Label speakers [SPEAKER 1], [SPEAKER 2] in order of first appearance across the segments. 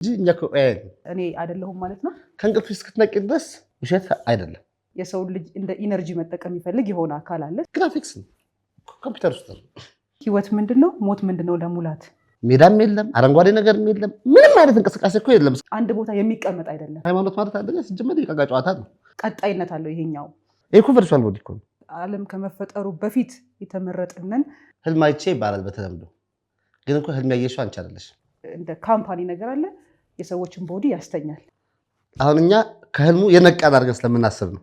[SPEAKER 1] ጂኛኮ
[SPEAKER 2] እኔ አይደለሁም ማለት ነው።
[SPEAKER 1] ከእንቅልፍ እስክትነቂ ድረስ ውሸት አይደለም።
[SPEAKER 2] የሰው ልጅ እንደ ኢነርጂ መጠቀም ይፈልግ የሆነ አካል አለ።
[SPEAKER 1] ግራፊክስ ኮምፒውተር ውስጥ ነው።
[SPEAKER 2] ህይወት ምንድነው? ሞት ምንድነው? ለሙላት
[SPEAKER 1] ሜዳም የለም፣ አረንጓዴ ነገር የለም፣ ምንም አይነት እንቅስቃሴ እኮ የለም።
[SPEAKER 2] አንድ ቦታ የሚቀመጥ አይደለም።
[SPEAKER 1] ሃይማኖት ማለት አይደለም ሲጀመር የቃቃ ጨዋታ ነው።
[SPEAKER 2] ቀጣይነት አለው ይሄኛው።
[SPEAKER 1] ይሄ እኮ ቨርቹዋል ቦዲ እኮ ነው።
[SPEAKER 2] ዓለም ከመፈጠሩ በፊት የተመረጥነን
[SPEAKER 1] ህልም አይቼ ይባላል በተለምዶ። ግን እኮ ህልም ያየሽው አንቺ አይደለሽ።
[SPEAKER 2] እንደ ካምፓኒ ነገር አለ የሰዎችን ቦዲ ያስተኛል።
[SPEAKER 1] አሁን እኛ ከህልሙ የነቃን አድርገን ስለምናስብ ነው።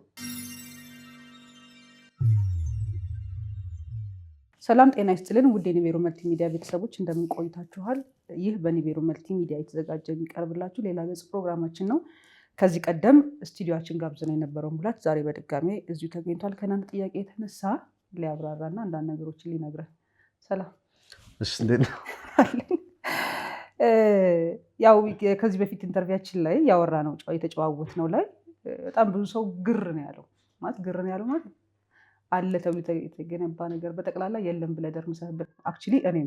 [SPEAKER 2] ሰላም ጤና ይስጥልን ውድ የኒቬሮ መልቲ ሚዲያ ቤተሰቦች እንደምን ቆይታችኋል? ይህ በኒቬሮ መልቲ ሚዲያ የተዘጋጀ የሚቀርብላችሁ ሌላ ገጽ ፕሮግራማችን ነው። ከዚህ ቀደም ስቱዲዮአችን ጋብዘን የነበረው ሙላት ዛሬ በድጋሜ እዚሁ ተገኝቷል። ከእናንተ ጥያቄ የተነሳ ሊያብራራና አንዳንድ ነገሮችን ሊነግረን። ሰላም።
[SPEAKER 1] እሺ፣ እንዴት ነው?
[SPEAKER 2] ያው ከዚህ በፊት ኢንተርቪያችን ላይ ያወራ ነው የተጨዋወት ነው ላይ በጣም ብዙ ሰው ግር ነው ያለው ማለት አለ ተብሎ የተገነባ ነገር በጠቅላላ የለም ብለህ ደርምሰህበት። አክቹሊ እኔም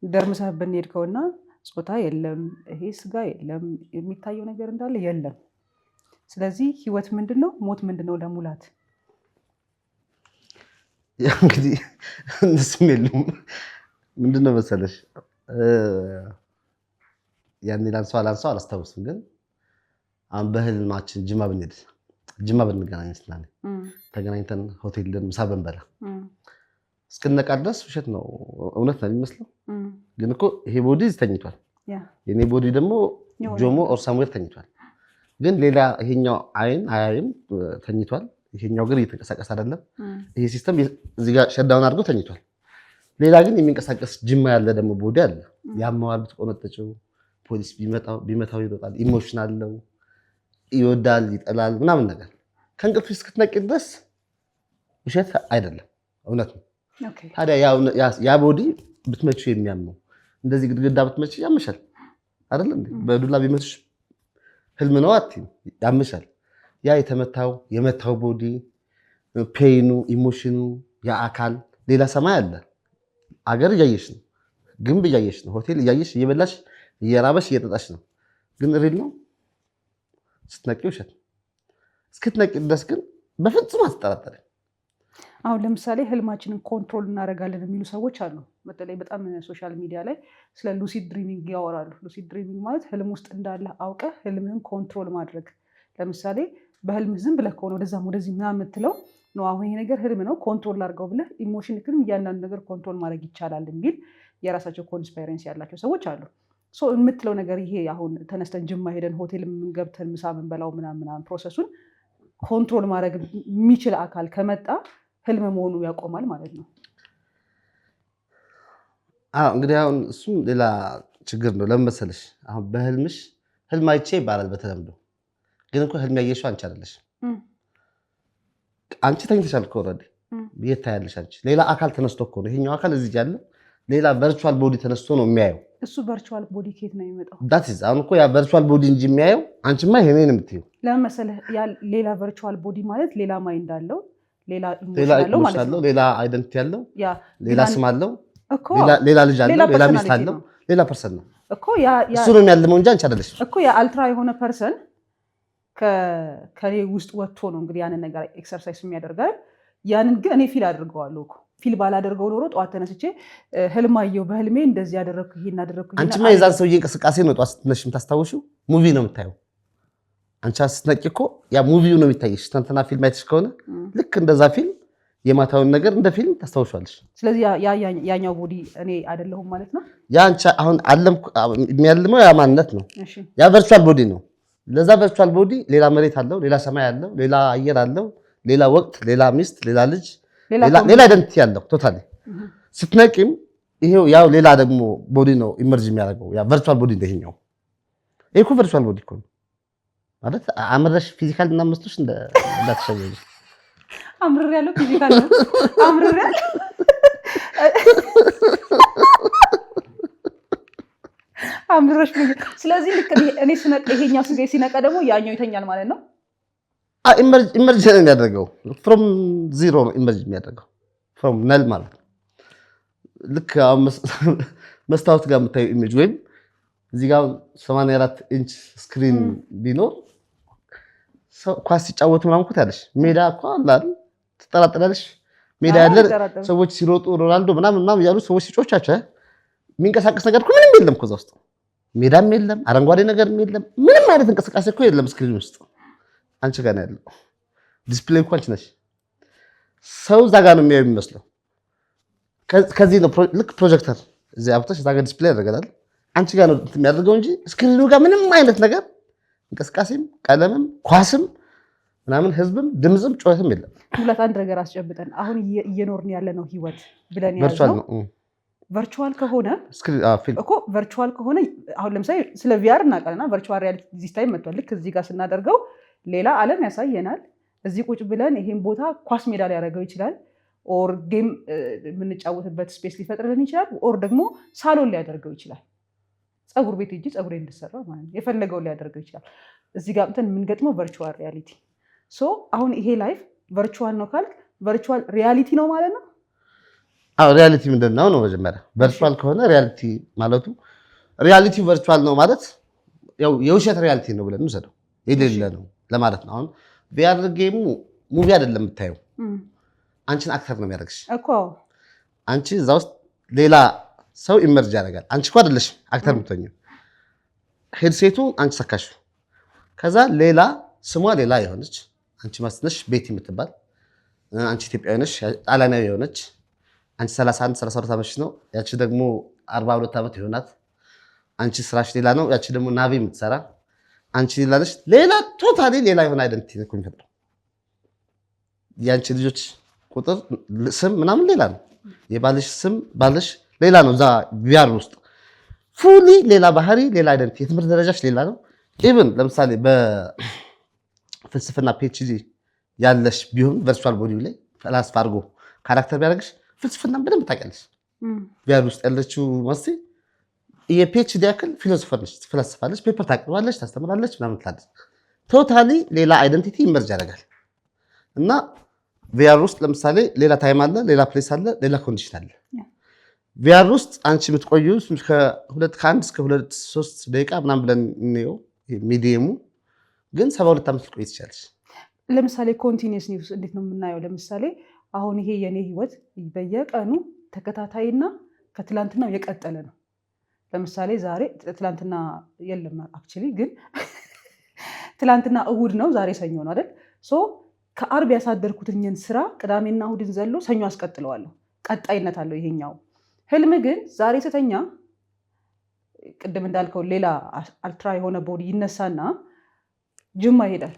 [SPEAKER 2] ደርምሰህበት ሄድከውና ጾታ የለም፣ ይሄ ስጋ የለም፣ የሚታየው ነገር እንዳለ የለም። ስለዚህ ህይወት ምንድነው? ሞት ምንድነው? ለሙላት
[SPEAKER 1] እንግዲህ እነሱም የሉም። ምንድነው መሰለሽ ያኔ ላንሳው አላስታውስም፣ ግን አሁን በህልማችን ጅማ ብንገናኝ ስላለ ተገናኝተን ሆቴል ምሳ ብንበላ እስክንነቃ ድረስ ውሸት ነው እውነት ነው የሚመስለው። ግን እኮ ይሄ ቦዲ ተኝቷል፣ የኔ ቦዲ ደግሞ ጆሞ ኦር ሳሙኤል ተኝቷል። ግን ሌላ ይሄኛው አይን አያይም ተኝቷል፣ ይሄኛው ግን እየተንቀሳቀሰ አይደለም። ይሄ ሲስተም እዚህ ጋር ሸዳውን አድርጎ ተኝቷል። ሌላ ግን የሚንቀሳቀስ ጅማ ያለ ደግሞ ቦዲ አለ። ያማዋል፣ ብትቆነጠጭው ፖሊስ ቢመታው ይሮጣል፣ ኢሞሽን አለው፣ ይወዳል፣ ይጠላል ምናምን ነገር። ከእንቅልፍ እስክትነቂ ድረስ ውሸት አይደለም እውነት ነው። ታዲያ ያ ቦዲ ብትመቺው የሚያመው እንደዚህ ግድግዳ ብትመቺ ያምሻል አይደል እንዴ? በዱላ ቢመትሽ ህልም ነው አትይም፣ ያምሻል። ያ የመታው ቦዲ ፔኑ፣ ኢሞሽኑ፣ ያ አካል ሌላ ሰማይ አለ። አገር እያየሽ ነው፣ ግንብ እያየሽ ነው፣ ሆቴል እያየሽ እየበላሽ እየራበሽ እየጠጣሽ ነው። ግን ሪል ነው ስትነቂ ውሸት። እስክትነቂ ድረስ ግን በፍጹም አትጠራጠሪ።
[SPEAKER 2] አሁን ለምሳሌ ህልማችንን ኮንትሮል እናደርጋለን የሚሉ ሰዎች አሉ። በተለይ በጣም ሶሻል ሚዲያ ላይ ስለ ሉሲድ ድሪሚንግ ያወራሉ። ሉሲድ ድሪሚንግ ማለት ህልም ውስጥ እንዳለ አውቀህ ህልምህን ኮንትሮል ማድረግ። ለምሳሌ በህልምህ ዝም ብለህ ከሆነ ወደዛም ወደዚህ ምናምን የምትለው ነው፣ አሁን ይሄ ነገር ህልም ነው ኮንትሮል አድርገው ብለህ ኢሞሽንክንም እያንዳንዱ ነገር ኮንትሮል ማድረግ ይቻላል የሚል የራሳቸው ኮንስፓይረንሲ ያላቸው ሰዎች አሉ። የምትለው ነገር ይሄ አሁን ተነስተን ጅማ ሄደን ሆቴል ገብተን ምሳ ምንበላው ምናምን ፕሮሰሱን ኮንትሮል ማድረግ የሚችል አካል ከመጣ ህልም መሆኑ ያቆማል ማለት ነው።
[SPEAKER 1] እንግዲህ አሁን እሱም ሌላ ችግር ነው። ለምን መሰለሽ አሁን በህልምሽ ህልም አይቼ ይባላል በተለምዶ። ግን እኮ ህልም ያየሽው አንቺ አይደለሽ። አንቺ ተኝተሻል እኮ ኦልሬዲ የት ታያለሽ አንቺ? ሌላ አካል ተነስቶ እኮ ነው ይሄኛው አካል እዚህ ያለ ሌላ ቨርቹዋል ቦዲ ተነስቶ ነው የሚያየው።
[SPEAKER 2] እሱ ቨርቹዋል ቦዲ ከየት ነው የሚመጣው?
[SPEAKER 1] ዳትስ አሁን እኮ ያ ቨርቹዋል ቦዲ እንጂ የሚያየው አንቺማ ይሄኔ ነው የምትይው።
[SPEAKER 2] ለምን መሰለህ ያ ሌላ ቨርቹዋል ቦዲ ማለት ሌላ ማይንድ አለው፣ ሌላ ኢሞሽን አለው ማለት ነው።
[SPEAKER 1] ሌላ አይደንቲቲ አለው፣ ሌላ ስም አለው፣ ሌላ ልጅ አለው፣ ሌላ ሚስት አለው፣ ሌላ ፐርሰን ነው
[SPEAKER 2] እኮ
[SPEAKER 1] እሱ ነው የሚያልመው እንጂ አንቺ አይደለሽ
[SPEAKER 2] እኮ። ያ አልትራ የሆነ ፐርሰን ከኔ ውስጥ ወጥቶ ነው እንግዲህ ያንን ነገር ኤክሰርሳይዝ የሚያደርጋል። ያንን ግን እኔ ፊል አድርገዋለሁ እኮ። ፊል ባላደርገው ኖሮ ጠዋት ተነስቼ ህልማየሁ በህልሜ እንደዚህ ያደረኩ ይሄን አደረኩ።
[SPEAKER 1] አንቺማ የዛን ሰውዬ እንቅስቃሴ ነው ጠዋት ስትነሽ የምታስታውሺው። ሙቪ ነው የምታየው አንቺ ስትነቂ እኮ ያ ሙቪው ነው የሚታይሽ። ትናንትና ፊልም አይተሽ ከሆነ ልክ እንደዛ ፊልም የማታውን ነገር እንደ ፊልም ታስታውሻለሽ።
[SPEAKER 2] ስለዚህ ያኛው ቦዲ እኔ አይደለሁም ማለት ነው።
[SPEAKER 1] ያ አንቺ አሁን የሚያልመው ያ ማንነት ነው። ያ ቨርቹዋል ቦዲ ነው። ለዛ ቨርቹዋል ቦዲ ሌላ መሬት አለው፣ ሌላ ሰማይ አለው፣ ሌላ አየር አለው፣ ሌላ ወቅት፣ ሌላ ሚስት፣ ሌላ ልጅ፣ ሌላ አይደንቲቲ ያለው ቶታሊ። ስትነቂም ይሄው ያው ሌላ ደግሞ ቦዲ ነው ኢመርጅ የሚያደርገው ያ ቨርቹዋል ቦዲ እንደኛው። ይሄ እኮ ቨርቹዋል ቦዲ እኮ ነው ማለት አምረሽ ፊዚካል እና መስሎሽ እንዳትሸወጂ።
[SPEAKER 2] አምረር ያለው ፊዚካል ነው አምረር ያለው አምረሽ። ስለዚህ ልክ እኔ ስነቅ ይሄኛው ስጋዬ ሲነቃ ደግሞ ያኛው ይተኛል ማለት ነው።
[SPEAKER 1] ኢመርጅ ነው የሚያደርገው። ፍሮም ዚሮ ነው ኢመርጅ የሚያደርገው ፍሮም ነል ማለት ነው። ልክ መስታወት ጋር የምታየው ኢሜጅ ወይም እዚህ ጋር 84 ኢንች ስክሪን ቢኖር ኳስ ሲጫወቱ ምናምን እኮ ታያለሽ። ሜዳ እኮ አለ አይደል? ትጠራጠራለሽ። ሜዳ ያለ ሰዎች ሲሮጡ ሮናልዶ ምናምን እያሉ ሰዎች ሲጮቻቸው የሚንቀሳቀስ ነገር እኮ ምንም የለም እኮ እዛ ውስጥ። ሜዳም የለም፣ አረንጓዴ ነገርም የለም፣ ምንም አይነት እንቅስቃሴ እኮ የለም ስክሪን ውስጥ። አንቺ ጋር ነው ያለው። ዲስፕሌይ እኮ አንቺ ነሽ። ሰው እዛ ጋር ነው የሚያዩ የሚመስለው። ከዚህ ነው ልክ ፕሮጀክተር እዚህ አብተሽ እዛ ጋር ዲስፕሌይ ያደርጋል። አንቺ ጋር ነው የሚያደርገው እንጂ ስክሪኑ ጋር ምንም አይነት ነገር እንቅስቃሴም፣ ቀለምም፣ ኳስም ምናምን ህዝብም ድምፅም ጩኸትም የለም።
[SPEAKER 2] ሁለት አንድ ነገር አስጨብጠን አሁን እየኖርን ያለ ነው ህይወት ብለን ያልነው ቨርቹዋል ከሆነ እኮ ቨርቹዋል ከሆነ አሁን ለምሳሌ ስለ ቪአር እናውቃለና ቨርቹዋል ሪያሊቲ ዲስ ታይም መጥቷል። ልክ እዚህ ጋር ስናደርገው ሌላ ዓለም ያሳየናል። እዚህ ቁጭ ብለን ይሄን ቦታ ኳስ ሜዳ ሊያደርገው ይችላል፣ ኦር ጌም የምንጫወትበት ስፔስ ሊፈጥርልን ይችላል፣ ኦር ደግሞ ሳሎን ሊያደርገው ይችላል። ፀጉር ቤት ሂጂ ፀጉሬ እንድሰራ ማለት የፈለገው ሊያደርገው ይችላል። እዚህ ጋር እንትን የምንገጥመው ቨርቹዋል ሪያሊቲ። ሶ አሁን ይሄ ላይፍ ቨርቹዋል ነው ካልክ ቨርቹዋል ሪያሊቲ ነው ማለት ነው።
[SPEAKER 1] አዎ ሪያሊቲ ምንድነው ነው? መጀመሪያ ቨርቹዋል ከሆነ ሪያሊቲ ማለቱ ሪያሊቲ ቨርቹዋል ነው ማለት ያው የውሸት ሪያሊቲ ነው ብለን እንሰደው የሌለ ነው ለማለት ነው። አሁን ቪአር ጌሙ ሙቪ አይደለም የምታየው፣ አንቺን አክተር ነው የሚያደርግሽ እኮ። አንቺ እዛ ውስጥ ሌላ ሰው ኢመርጅ ያደርጋል። አንቺ እኮ አይደለሽ አክተር የምትሆኚው። ሄድሴቱ አንቺ ሰካሽ፣ ከዛ ሌላ ስሟ ሌላ የሆነች አንቺ ማስነሽ ቤት የምትባል አንቺ ኢትዮጵያዊ ነሽ፣ ጣሊያናዊ የሆነች አንቺ 31 32 ዓመትሽ ነው፣ ያቺ ደግሞ 42 ዓመት ይሆናት። አንቺ ስራሽ ሌላ ነው፣ ያቺ ደግሞ ናቪ የምትሰራ አንቺ ሌላ ነሽ። ሌላ ቶታሊ ሌላ የሆነ አይደንቲቲ ነው የሚፈጥረው። ያንቺ ልጆች ቁጥር ስም ምናምን ሌላ ነው፣ የባልሽ ስም ባልሽ ሌላ ነው። እዛ ቪአር ውስጥ ፉሊ ሌላ ባህሪ፣ ሌላ አይደንቲቲ፣ የትምህርት ደረጃሽ ሌላ ነው። ኢቭን ለምሳሌ በፍልስፍና ፒኤችዲ ያለሽ ቢሆን ቨርቹዋል ቦዲው ላይ ፈላስፋ አድርጎ ካራክተር ቢያደርግሽ ፍልስፍና በደንብ ታውቂያለሽ። ቪአር ውስጥ ያለችው መስ የፒኤችዲ ያክል ፊሎሶፈር ነች፣ ትፈለስፋለች፣ ፔፐር ታቅርባለች፣ ታስተምራለች ምናምን ትላለች። ቶታሊ ሌላ አይደንቲቲ ኢመርጅ ያደርጋል። እና ቪአር ውስጥ ለምሳሌ ሌላ ታይም አለ፣ ሌላ ፕሌስ አለ፣ ሌላ ኮንዲሽን አለ። ቪአር ውስጥ አንቺ የምትቆዩ ከ1 እስከ 2-3 ደቂቃ ምናምን ብለን እንየው ሚዲየሙ፣ ግን 72 ዓመት ልቆይ ትችላለች።
[SPEAKER 2] ለምሳሌ ኮንቲኒየስ ኒውስ እንዴት ነው የምናየው? ለምሳሌ አሁን ይሄ የኔ ህይወት በየቀኑ ተከታታይና ከትላንትናው የቀጠለ ነው። ለምሳሌ ዛሬ ትላንትና የለም አክቹሊ፣ ግን ትላንትና እሁድ ነው፣ ዛሬ ሰኞ ነው አይደል? ሶ ከአርብ ያሳደርኩትኝን ስራ ቅዳሜና እሁድን ዘሎ ሰኞ አስቀጥለዋለሁ። ቀጣይነት አለው ይሄኛው። ህልም ግን ዛሬ ስተኛ ቅድም እንዳልከው ሌላ አልትራ የሆነ ቦዲ ይነሳና ጅማ ይሄዳል።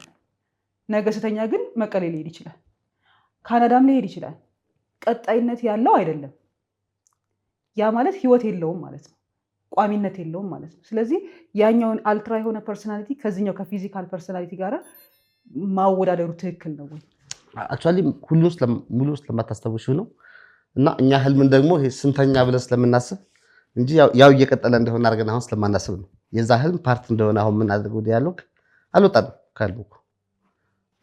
[SPEAKER 2] ነገ ስተኛ ግን መቀሌ ሊሄድ ይችላል፣ ካናዳም ሊሄድ ይችላል። ቀጣይነት ያለው አይደለም። ያ ማለት ህይወት የለውም ማለት ነው፣ ቋሚነት የለውም ማለት ነው። ስለዚህ ያኛውን አልትራ የሆነ ፐርሶናሊቲ ከዚህኛው ከፊዚካል ፐርሶናሊቲ ጋር ማወዳደሩ ትክክል ነው ወይ?
[SPEAKER 1] አክቹዋሊ ሙሉ ስለማታስታውሺው ነው። እና እኛ ህልምን ደግሞ ይሄ ስንተኛ ብለን ስለምናስብ እንጂ ያው እየቀጠለ እንደሆነ አድርገን አሁን ስለማናስብ ነው። የዛ ህልም ፓርት እንደሆነ አሁን የምናደርገው ዲያሎግ አልወጣንም ከህልሙ።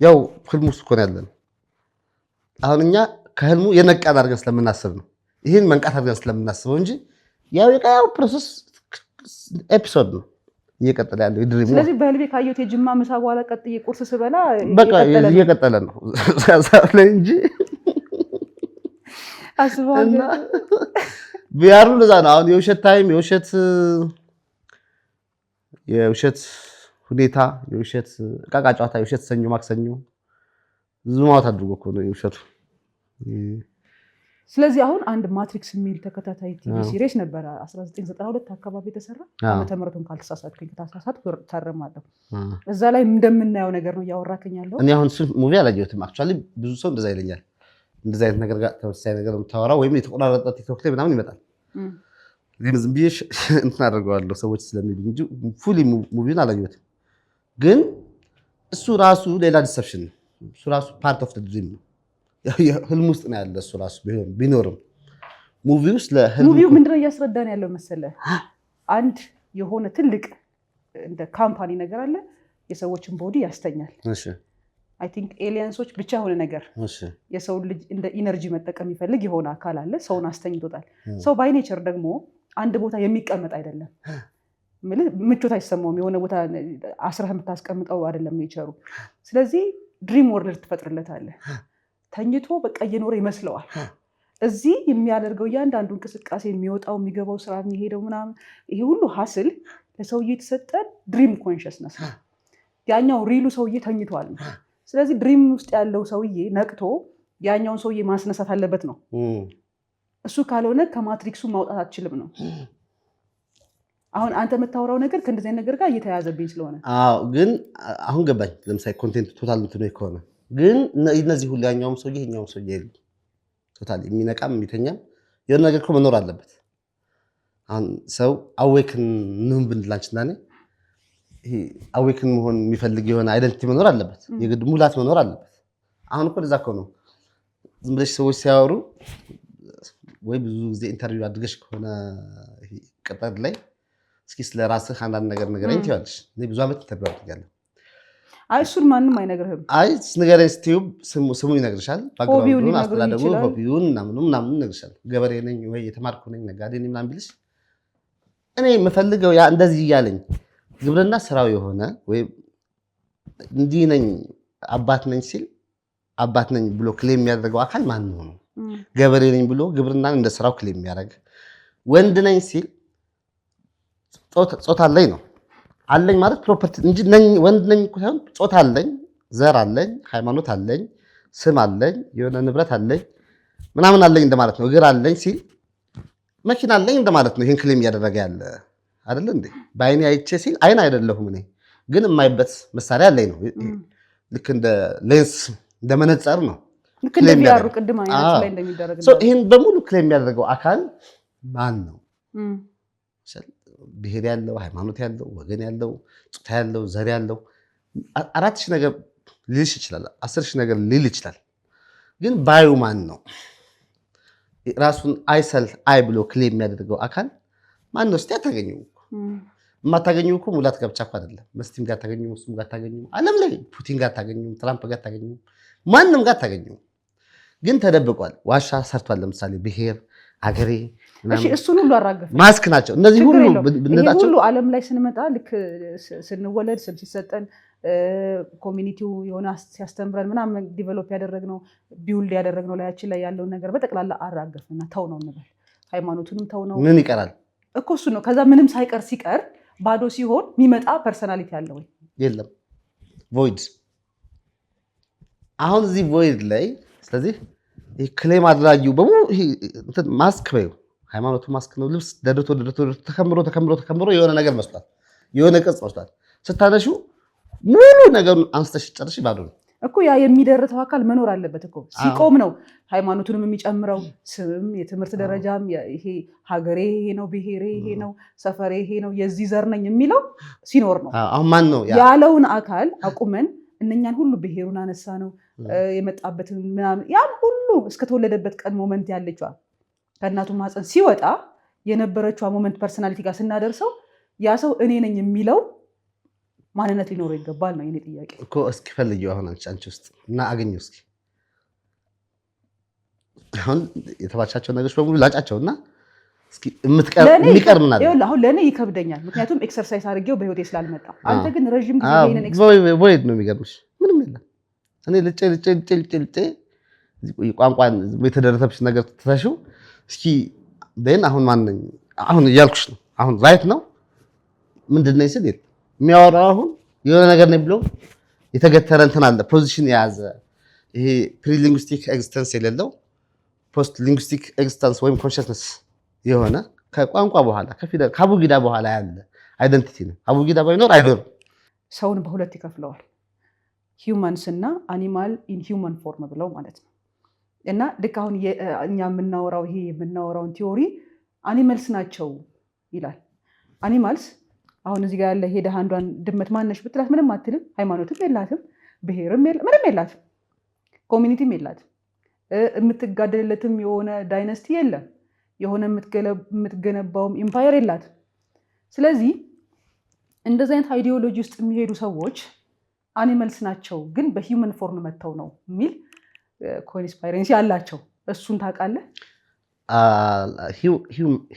[SPEAKER 1] ያው ህልሙ ውስጥ እኮ ነው ያለነው። አሁን እኛ ከህልሙ የነቃን አድርገን ስለምናስብ ነው፣ ይህን መንቃት አድርገን ስለምናስበው እንጂ ያው የቀያው ፕሮሰስ ኤፒሶድ ነው እየቀጠለ ያለው የድሪሙ።
[SPEAKER 2] ስለዚህ በህልሜ ካየሁት የጅማ ምሳ በኋላ ቀጥዬ ቁርስ ስበላ
[SPEAKER 1] በቃ እየቀጠለ ነው ላይ እንጂ
[SPEAKER 2] አስባለሁ።
[SPEAKER 1] ቪአሩ ለዛ ነው አሁን የውሸት ታይም፣ የውሸት ሁኔታ፣ የውሸት ዕቃቃ ጨዋታ፣ የውሸት ሰኞ ማክሰኞ ዙማት አድርጎ እኮ ነው የውሸቱ።
[SPEAKER 2] ስለዚህ አሁን አንድ ማትሪክስ የሚል ተከታታይ ቲቪ ሲሪስ ነበረ 1992 አካባቢ የተሰራ። ዓመተ ምህረቱን ካልተሳሳትኩኝ፣ ከታሳሳትኩ ታረማለሁ። እዛ ላይ እንደምናየው ነገር ነው እያወራከኝ ያለው።
[SPEAKER 1] እኔ አሁን እሱ ሙቪ አላየሁትም። አክቹዋሊ ብዙ ሰው እንደዛ ይለኛል። እንደዛ አይነት ነገር ጋር ተመሳሳይ ነገር የምታወራው ወይም የተቆራረጠ ቲክቶክ ላይ ምናምን ይመጣል። ግን ዝም ብዬ እንትን አደርገዋለሁ ሰዎች ስለሚሉ እንጂ ፉሊ ሙቪውን አላየሁትም። ግን እሱ ራሱ ሌላ ዲሰፕሽን ነው። እሱ ራሱ ፓርት ኦፍ ድሪም ነው። ህልም ውስጥ ነው ያለ እሱ ራሱ ቢኖርም ሙቪ ውስጥ
[SPEAKER 2] ሙቪው ምንድነው እያስረዳን ያለው መሰለህ? አንድ የሆነ ትልቅ እንደ ካምፓኒ ነገር አለ፣ የሰዎችን ቦዲ ያስተኛል። አይ ቲንክ ኤሊያንሶች ብቻ የሆነ ነገር የሰው ልጅ እንደ ኢነርጂ መጠቀም የሚፈልግ የሆነ አካል አለ፣ ሰውን አስተኝቶታል። ሰው ባይ ኔቸር ደግሞ አንድ ቦታ የሚቀመጥ አይደለም። ምቾት አይሰማውም። የሆነ ቦታ አስረህ የምታስቀምጠው አይደለም ኔቸሩ። ስለዚህ ድሪም ወርልድ ትፈጥርለታለህ። ተኝቶ በቃ እየኖረ ይመስለዋል። እዚህ የሚያደርገው እያንዳንዱ እንቅስቃሴ የሚወጣው የሚገባው ስራ የሚሄደው ምናምን ይሄ ሁሉ ሀስል ለሰውዬ የተሰጠ ድሪም ኮንሽስነስ ነው። ያኛው ሪሉ ሰውዬ ተኝቷል። ስለዚህ ድሪም ውስጥ ያለው ሰውዬ ነቅቶ ያኛውን ሰውዬ ማስነሳት አለበት ነው። እሱ ካልሆነ ከማትሪክሱ ማውጣት አትችልም ነው። አሁን አንተ የምታወራው ነገር ከእንደዚህ አይነት ነገር ጋር እየተያዘብኝ ስለሆነ
[SPEAKER 1] ግን አሁን ገባኝ። ለምሳሌ ኮንቴንት ቶታል እንትኑ ከሆነ ግን እነዚህ ሁሉ ያኛውም ሰውዬ ይሄኛውም ሰውዬ የሉ ቶታል የሚነቃም የሚተኛም የሆነ ነገር እኮ መኖር አለበት። አሁን ሰው አዌክን ምን ብንላንችና ይሄ አዌክን መሆን የሚፈልግ የሆነ አይደንቲቲ መኖር አለበት። የግድ ሙላት መኖር አለበት። አሁን እኮ ለዛ እኮ ነው ዝም ብለሽ ሰዎች ሲያወሩ ወይ ብዙ ጊዜ ኢንተርቪው አድርገሽ ከሆነ ቅጥር ላይ እስኪ ስለ ራስህ አንዳንድ ነገር ንገረኝ ትያለሽ። እኔ ብዙ ዓመት ኢንተርቪው አድርጋለሁ።
[SPEAKER 2] አይ እሱን ማንም አይነግርህም።
[SPEAKER 1] አይ ንገረኝ ስትይው ስሙ ይነግርሻል። ባክግራውንዱን አስተዳደጉ ሆቢውን ምናምን ይነግርሻል። ገበሬ ነኝ ወይ የተማርኩ ነኝ ነጋዴ ነኝ ምናምን ቢልሽ እኔ የምፈልገው ያ እንደዚህ እያለኝ ግብርና ስራው የሆነ ወይ እንዲህ ነኝ አባት ነኝ ሲል አባት ነኝ ብሎ ክሌም የሚያደርገው አካል ማን ነው? ገበሬ ነኝ ብሎ ግብርናን እንደ ስራው ክሌም የሚያደርግ ወንድ ነኝ ሲል ጾታ አለኝ ነው አለኝ ማለት ፕሮፐርቲ እንጂ ወንድ ነኝ እኮ ሳይሆን ጾታ አለኝ፣ ዘር አለኝ፣ ሃይማኖት አለኝ፣ ስም አለኝ፣ የሆነ ንብረት አለኝ ምናምን አለኝ እንደማለት ነው። እግር አለኝ ሲል መኪና አለኝ እንደማለት ነው። ይሄን ክሌም እያደረገ ያለ አይደል እንዴ? በአይኔ አይቼ ሲል አይን አይደለሁም እኔ ግን የማይበት መሳሪያ አለኝ ነው። ልክ እንደ ሌንስ እንደ መነጽር ነው።
[SPEAKER 2] ልክ እንደሚያሩ ቅድም አይነት ላይ እንደሚደረግ
[SPEAKER 1] ነው። ይሄን በሙሉ ክሌም የሚያደርገው አካል ማን ነው? ብሔር ያለው፣ ሃይማኖት ያለው፣ ወገን ያለው፣ ጾታ ያለው፣ ዘር ያለው 4000 ነገር ሊልሽ ይችላል። 10000 ነገር ሊል ይችላል። ግን ባዩ ማን ነው? ራሱን አይሰል አይ ብሎ ክሌም የሚያደርገው አካል ማን ነው? እስቲ አታገኙም። የማታገኙም እኮ ሙላት ጋር ብቻ እኮ አይደለም። መስቲም ጋር ታገኙም፣ እሱም ጋር ታገኙም፣ ዓለም ላይ ፑቲን ጋር ታገኙም፣ ትራምፕ ጋር ታገኙም፣ ማንም ጋር ታገኙም። ግን ተደብቋል። ዋሻ ሰርቷል። ለምሳሌ ብሔር አገሬ
[SPEAKER 2] እሱን ሁሉ አራገፍ
[SPEAKER 1] ማስክ ናቸው እነዚህ ሁሉ ብንላቸው
[SPEAKER 2] ሁሉ ዓለም ላይ ስንመጣ ልክ ስንወለድ ስም ሲሰጠን ኮሚኒቲው የሆነ ሲያስተምረን ምናምን ዲቨሎፕ ያደረግነው ቢውልድ ያደረግነው ላያችን ላይ ያለውን ነገር በጠቅላላ አራገፍና ተው ነው እንበል። ሃይማኖቱንም ተው ነው።
[SPEAKER 1] ምን ይቀራል
[SPEAKER 2] እኮ እሱ ነው። ከዛ ምንም ሳይቀር ሲቀር ባዶ ሲሆን የሚመጣ ፐርሰናሊቲ አለ ወይ?
[SPEAKER 1] የለም። ቮይድ አሁን እዚህ ቮይድ ላይ ስለዚህ ክሌም አድራጊው በሙሉ ማስክ በይው ሃይማኖቱ ማስክ ነው። ልብስ ደድቶ ተከምሮ የሆነ ነገር መስሏል፣ የሆነ ቅርጽ መስሏል። ስታነሹ ሙሉ ነገሩን አንስተሽ ጨርሽ ባዶ ነው
[SPEAKER 2] እኮ። ያ የሚደርተው አካል መኖር አለበት እኮ። ሲቆም ነው ሃይማኖቱንም የሚጨምረው፣ ስምም፣ የትምህርት ደረጃም፣ ይሄ ሀገሬ ይሄ ነው፣ ብሔሬ ይሄ ነው፣ ሰፈሬ ይሄ ነው፣ የዚህ ዘር ነኝ የሚለው ሲኖር ነው።
[SPEAKER 1] አሁን ማን ነው
[SPEAKER 2] ያለውን አካል አቁመን እነኛን ሁሉ ብሔሩን አነሳ ነው የመጣበትን ምናምን ያን ሁሉ እስከተወለደበት ቀን ሞመንት ያለችዋ ከእናቱ ማህፀን ሲወጣ የነበረችዋ ሞመንት ፐርሰናሊቲ ጋር ስናደርሰው ያ ሰው እኔ ነኝ የሚለው ማንነት ሊኖረው ይገባል ነው የኔ ጥያቄ
[SPEAKER 1] እኮ። እስኪ ፈልጊው አሁን አንቺ ውስጥ እና አገኘው እስኪ አሁን የተባቻቸው ነገሮች በሙሉ ላጫቸውና እስኪ የሚቀር ምን አለ?
[SPEAKER 2] አሁን ለእኔ ይከብደኛል፣ ምክንያቱም ኤክሰርሳይዝ አድርጌው በህይወቴ ስላልመጣ። አንተ ግን ረዥም ጊዜ ይሄንን ኤክሰርሳይዝ
[SPEAKER 1] ቮይድ ነው የሚገርምሽ። ምንም የለም። እኔ ልጬ ቋንቋን የተደረሰብሽ ነገር ትተሽው እስኪ ደን አሁን ማን ነኝ አሁን እያልኩሽ ነው። አሁን ራይት ነው ምንድን ነኝ ስል የሚያወራው አሁን የሆነ ነገር ነኝ ብሎ የተገተረ እንትን አለ፣ ፖዚሽን የያዘ ይሄ ፕሪሊንጉስቲክ ኤግዚስተንስ የሌለው ፖስት ሊንጉስቲክ ኤግዚስተንስ ወይም ኮንሽስነስ የሆነ ከቋንቋ በኋላ ከፊደል ከአቡጊዳ በኋላ ያለ አይደንቲቲ ነው። አቡጊዳ ባይኖር አይኖርም።
[SPEAKER 2] ሰውን በሁለት ይከፍለዋል፣ ሂውማንስ እና አኒማል ኢን ሂውማን ፎርም ብለው ማለት ነው። እና ልክ አሁን እኛ የምናወራውን ቲዎሪ አኒመልስ ናቸው ይላል። አኒማልስ አሁን እዚህ ጋር ያለ ሄደህ አንዷን ድመት ማነሽ ብትላት ምንም አትልም። ሃይማኖትም የላትም፣ ብሔርም ምንም የላትም፣ ኮሚኒቲም የላትም፣ የምትጋደልለትም የሆነ ዳይነስቲ የለም፣ የሆነ የምትገነባውም ኢምፓየር የላትም። ስለዚህ እንደዚህ አይነት አይዲዮሎጂ ውስጥ የሚሄዱ ሰዎች አኒመልስ ናቸው ግን በሂውመን ፎርም መጥተው ነው የሚል ኮንስፓይረንሲ አላቸው። እሱን ታውቃለህ?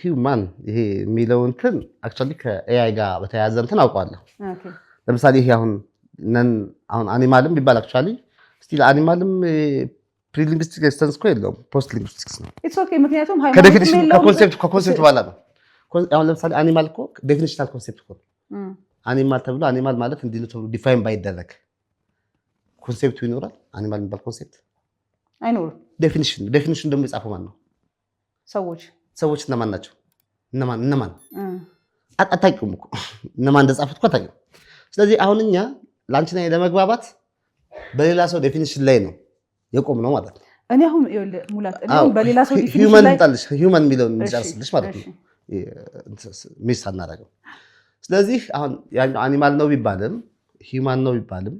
[SPEAKER 1] ሂውማን ይሄ የሚለው እንትን አክቹዋሊ ከኤአይ ጋር በተያያዘ እንትን አውቀዋለሁ። ለምሳሌ ይሄ አሁን አኒማልም ቢባል አክቹዋሊ ስቲል አኒማልም ፕሪሊንግዊስቲክ ኤክስተንስ እኮ የለውም፣ ፖስት ሊንግዊስቲክስ ነው።
[SPEAKER 2] ምክንያቱም
[SPEAKER 1] ከኮንሴፕት በኋላ ነው። አሁን ለምሳሌ አኒማል እኮ ዴፊኒሽናል ኮንሴፕት እኮ አኒማል ተብሎ አኒማል ማለት እንዲህ ነው ተብሎ ዲፋይን ባይደረግ ኮንሴፕቱ ይኖራል። አኒማል የሚባል ኮንሴፕት
[SPEAKER 2] አይኖርም።
[SPEAKER 1] ዴፊኒሽን ደግሞ የጻፈው ማን ነው? ሰዎች እነማን ናቸው? እነማን አታውቂውም እኮ እነማን እንደጻፉት እኮ አታውቂውም። ስለዚህ አሁን እኛ ለአንቺና ለመግባባት በሌላ ሰው ዴፊኒሽን ላይ ነው የቆም ነው ማለት ነው።
[SPEAKER 2] እኔ አሁን ሙላት በሌላ ሰው ዲፊኒሽን ላይ
[SPEAKER 1] ሂውማን የሚለውን እንጨርስልሽ ማለት ነው። ሚስ አናደርገው። ስለዚህ አሁን ያኛው አኒማል ነው ቢባልም ሂውማን ነው ቢባልም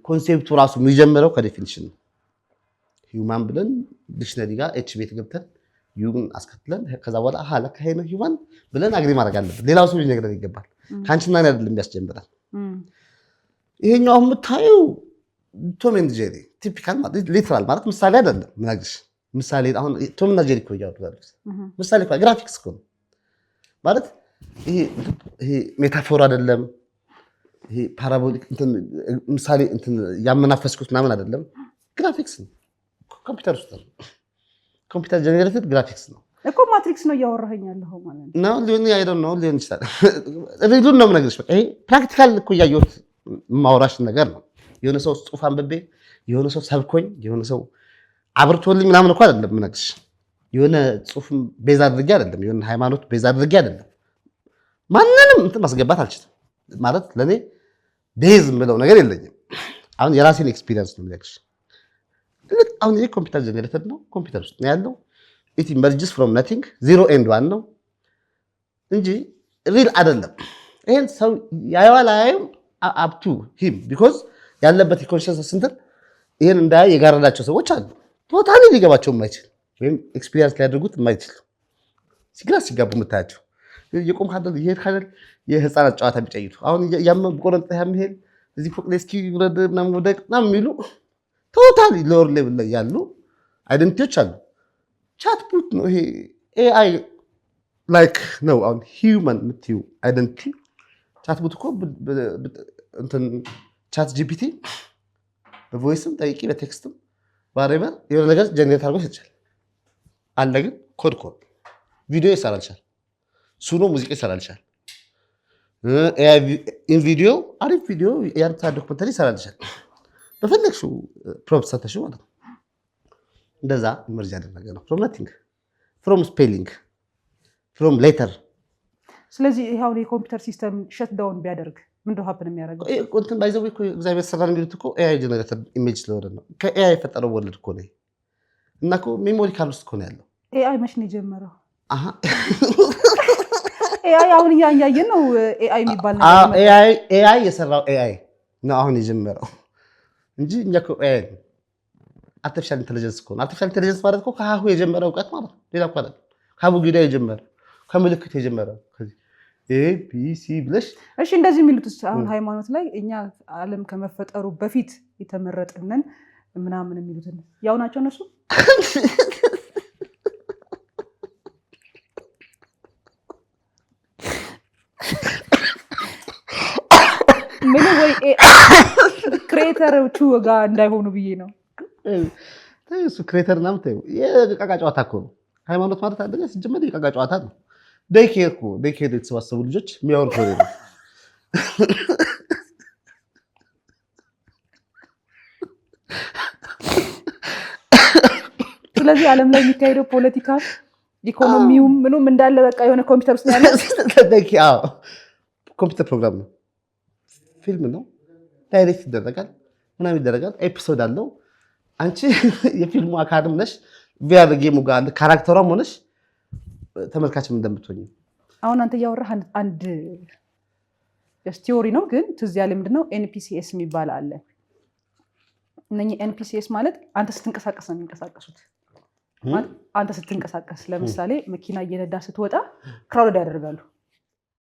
[SPEAKER 1] ኮንሴፕቱ ራሱ የሚጀምረው ከዴፊኒሽን ነው። ሂውማን ብለን ዲክሽነሪ ጋር ኤች ቤት ገብተን ዩን አስከትለን ከዛ በኋላ ለካ ይሄ ነው ሂውማን ብለን አግሪ ማድረግ አለብን። ሌላው ሰው ሊነግረን ይገባል። ከአንቺና እኔ አይደለም ያስጀምራል። ይሄኛው የምታየው ቶም ኤንድ ጄሪ ቲፒካል ማለት ሊትራል ማለት ምሳሌ አይደለም። ምናግሽ ምሳሌ አሁን ቶም እና ጄሪ እኮ ያወጣሉ። ምሳሌ እኮ ግራፊክስ እኮ ማለት ይሄ ሜታፎር አይደለም። ይሄ ፓራቦሊክ እንትን ምሳሌ እንትን ያመናፈስኩት ምናምን አይደለም። ግራፊክስ ነው። ኮምፒውተር ውስጥ ነው። ኮምፒውተር ጀነሬትድ ግራፊክስ ነው
[SPEAKER 2] እኮ። ማትሪክስ ነው እያወራኸኝ ያለኸው ማለት ነው።
[SPEAKER 1] ነው ሊሆን ይችላል። ሪሉን ነው የምነግርሽ። በቃ ይሄ ፕራክቲካል እኮ እያየሁት የማወራሽ ነገር ነው። የሆነ ሰው ጽሑፍ አንብቤ የሆነ ሰው ሰብኮኝ የሆነ ሰው አብርቶልኝ ምናምን እኮ አይደለም የምነግርሽ። የሆነ ጽሑፍ ቤዛ አድርጌ አይደለም፣ የሆነ ሃይማኖት ቤዛ አድርጌ አይደለም። ማንንም እንትን ማስገባት አልችልም ማለት ለእኔ ቤዝ የምለው ነገር የለኝም። አሁን የራሴን ኤክስፒሪየንስ ነው የምነግርሽ። አሁን ይሄ ኮምፒውተር ጀነሬተር ነው፣ ኮምፒውተር ውስጥ ነው ያለው። ኢት ኢመርጅስ ፍሮም ነቲንግ 0 and 1 ነው እንጂ ሪል አይደለም። ይሄን ሰው ያየዋል አያየውም አፕ ቱ ሂም ቢኮዝ ያለበት የኮንሽንስ እንትን ይሄን እንዳያይ የጋረዳቸው ሰዎች አሉ። ቶታሊ ሊገባቸው የማይችል ወይም ኤክስፒሪየንስ ሊያደርጉት የማይችል ሲግራ ሲጋቡ የምታያቸው የቆም ካደል ይሄድ ካደል የህፃናት ጨዋታ ቢጨይቱ አሁን ያመን ቆረንጣ ያምሄል እዚህ ፎቅ ላይ እስኪ ውረድ ምናምን ወደቅ ምናምን የሚሉ ቶታሊ ሎወር ሌቭል ላይ ያሉ አይደንቲቲዎች አሉ። ቻትቦት ነው ይሄ ኤአይ ላይክ ነው። አሁን ሂውማን የምትይው አይደንቲቲ ቻትቦት እኮ እንትን ቻት ጂፒቲ በቮይስም ጠይቂ በቴክስትም ባሬበር የሆነ ነገር ጀነሬት አድርጎ ይሰጣል አለ። ግን ኮድ ቪዲዮ ይሰራልሻል፣ ሱኖ ሙዚቃ ይሰራልሻል፣ ቪዲዮ አሪፍ ቪዲዮ የአርታ ዶክመንተሪ ይሰራልሻል። በፈለግሽው ፕሮምፕት ሰተሽው ማለት ነው። እንደዛ ኢመርጅ ያደረገ ነው። ፍሮም ነቲንግ ፍሮም ስፔሊንግ ፍሮም ሌተር። ስለዚህ
[SPEAKER 2] ይሄው የኮምፒውተር ሲስተም ሸት ዳውን ቢያደርግ ምንድነው ሀፕን የሚያደርገው?
[SPEAKER 1] እንትን ባይዘው እኮ እግዚአብሔር ሰራን የሚሉት እኮ ኤአይ ጀነሬተር ኢሜጅ ስለሆነ ነው። ከኤአይ የፈጠረው ወርልድ እኮ ነው እና እኮ ሜሞሪ ካርድ ውስጥ እኮ ነው ያለው።
[SPEAKER 2] ኤአይ መች ነው የጀመረው? ኤአይ አሁን እያየን ነው። ኤአይ የሚባል ነገር
[SPEAKER 1] ኤአይ የሰራው ኤአይ ነው አሁን የጀመረው እንጂ እኛ እኮ ኤአይ አርቲፊሻል ኢንተለጀንስ እኮ ነው። አርቲፊሻል ኢንተለጀንስ ማለት እኮ ከሀሁ የጀመረ እውቀት ማለት ነው። ሌላ እኮ አይደለም። ከአቡጊዳ የጀመረ ከምልክት የጀመረ ኤቢሲ ብለሽ
[SPEAKER 2] እሺ። እንደዚህ የሚሉት አሁን ሃይማኖት ላይ እኛ ዓለም ከመፈጠሩ በፊት የተመረጥንን ምናምን የሚሉትን ያው ናቸው እነሱ። ምን ወይ ክሬተሮቹ ጋር እንዳይሆኑ ብዬ ነው።
[SPEAKER 1] እሱ ክሬተር ምናምን ተይው፣ የቃቃ ጨዋታ እኮ ነው ሃይማኖት ማለት አይደለ? ሲጀመር የቃቃ ጨዋታ ነው። ዴይኬር እኮ ዴይኬር የተሰባሰቡ ልጆች የሚያወሩት ወሬ ነው።
[SPEAKER 2] ስለዚህ ዓለም ላይ የሚካሄደው ፖለቲካ ኢኮኖሚውም ምኑም እንዳለ በቃ የሆነ ኮምፒውተር ውስጥ ያለ
[SPEAKER 1] ኮምፒውተር ፕሮግራም ነው፣ ፊልም ነው፣ ዳይሬክት ይደረጋል ምናምን ይደረጋል፣ ኤፒሶድ አለው። አንቺ የፊልሙ አካልም ነሽ፣ ቪአር ጌሙ ጋር ካራክተሯም ሆነሽ ተመልካችም እንደምትሆኝ።
[SPEAKER 2] አሁን አንተ እያወራህ አንድ ቲዮሪ ነው ግን ትዝ ያለ ምንድነው ኤንፒሲኤስ የሚባል አለ። እነኚህ ኤንፒሲኤስ ማለት አንተ ስትንቀሳቀስ ነው የሚንቀሳቀሱት። ማለት አንተ ስትንቀሳቀስ ለምሳሌ መኪና እየነዳ ስትወጣ ክራውድ ያደርጋሉ